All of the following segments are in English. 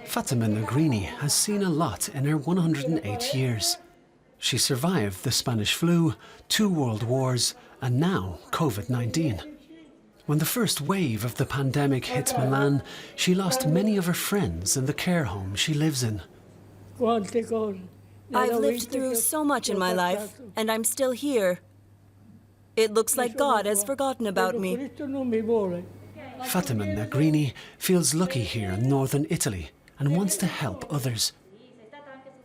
Fatima Negrini has seen a lot in her 108 years. She survived the Spanish flu, 2 world wars, and now COVID-19. When the first wave of the pandemic hit Milan, she lost many of her friends in the care home she lives in. I've lived through so much in my life, and I'm still here. It looks like God has forgotten about me. Fatima Negrini feels lucky here in northern Italy and wants to help others.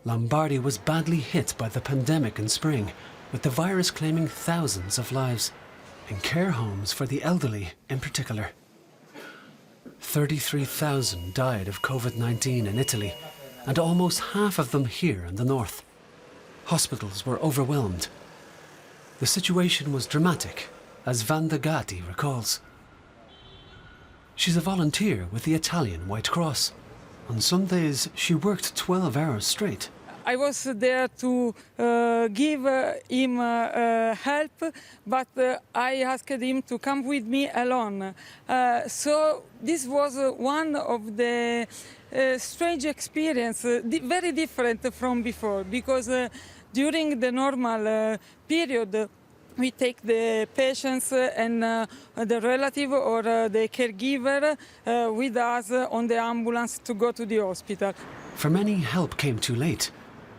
Lombardy was badly hit by the pandemic in spring, with the virus claiming thousands of lives, in care homes for the elderly in particular. 33,000 died of COVID-19 in Italy, and almost half of them here in the north. Hospitals were overwhelmed. The situation was dramatic, as Vanda Gatti recalls. She's a volunteer with the Italian White Cross. On some days, she worked 12 hours straight. I was there to give him help, but I asked him to come with me alone. So this was one of the strange experiences, very different from before, because during the normal period, we take the patients and the relative or the caregiver with us on the ambulance to go to the hospital. For many, help came too late.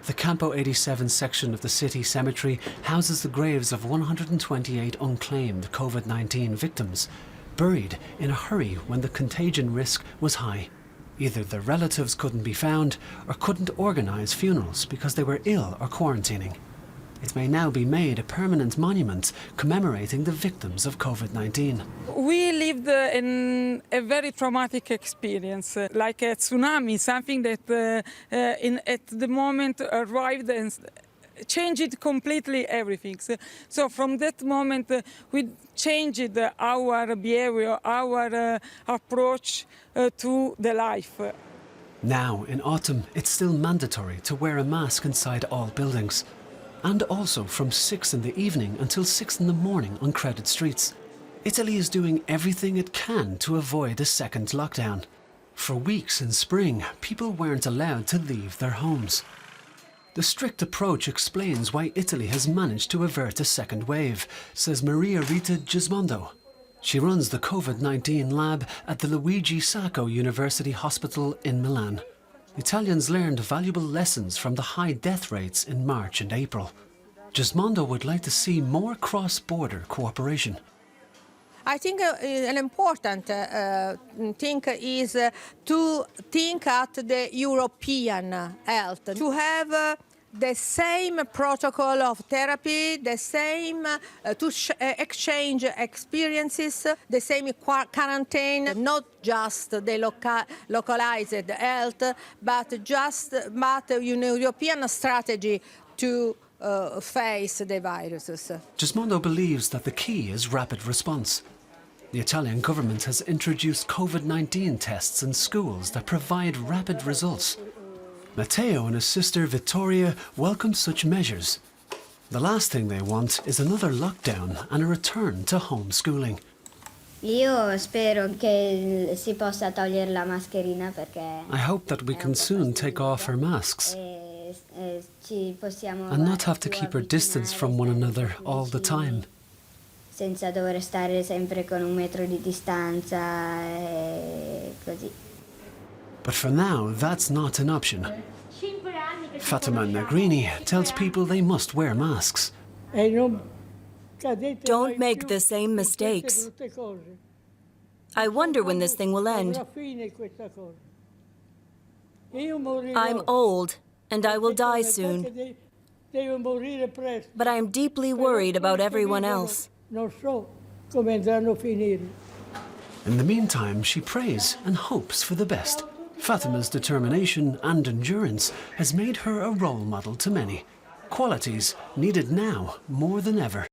The Campo 87 section of the city cemetery houses the graves of 128 unclaimed COVID-19 victims, buried in a hurry when the contagion risk was high. Either their relatives couldn't be found or couldn't organise funerals because they were ill or quarantining. It may now be made a permanent monument commemorating the victims of COVID-19. We lived in a very traumatic experience, like a tsunami, something that at the moment arrived and changed completely everything. So from that moment, we changed our behavior, our approach to the life. Now, in autumn, it's still mandatory to wear a mask inside all buildings. And also from 6 in the evening until 6 in the morning on crowded streets. Italy is doing everything it can to avoid a second lockdown. For weeks in spring, people weren't allowed to leave their homes. The strict approach explains why Italy has managed to avert a second wave, says Maria Rita Gismondo. She runs the COVID-19 lab at the Luigi Sacco University Hospital in Milan. Italians learned valuable lessons from the high death rates in March and April. Gismondo would like to see more cross-border cooperation. I think an important thing is to think at the European health, to have the same protocol of therapy, the same to exchange experiences, the same quarantine, not just the localized health, but European strategy to face the viruses. Gismondo believes that the key is rapid response. The Italian government has introduced COVID-19 tests in schools that provide rapid results. Matteo and his sister Vittoria welcome such measures. The last thing they want is another lockdown and a return to homeschooling. Io spero che si possa togliere la mascherina perché I hope that we can soon take off our masks and not have to keep our distance from one another all the time. Senza dover stare sempre con 1 metro di distanza e così. But for now, that's not an option. Fatima Negrini tells people they must wear masks. Don't make the same mistakes. I wonder when this thing will end. I'm old, and I will die soon. But I am deeply worried about everyone else. In the meantime, she prays and hopes for the best. Fatima's determination and endurance has made her a role model to many, qualities needed now more than ever.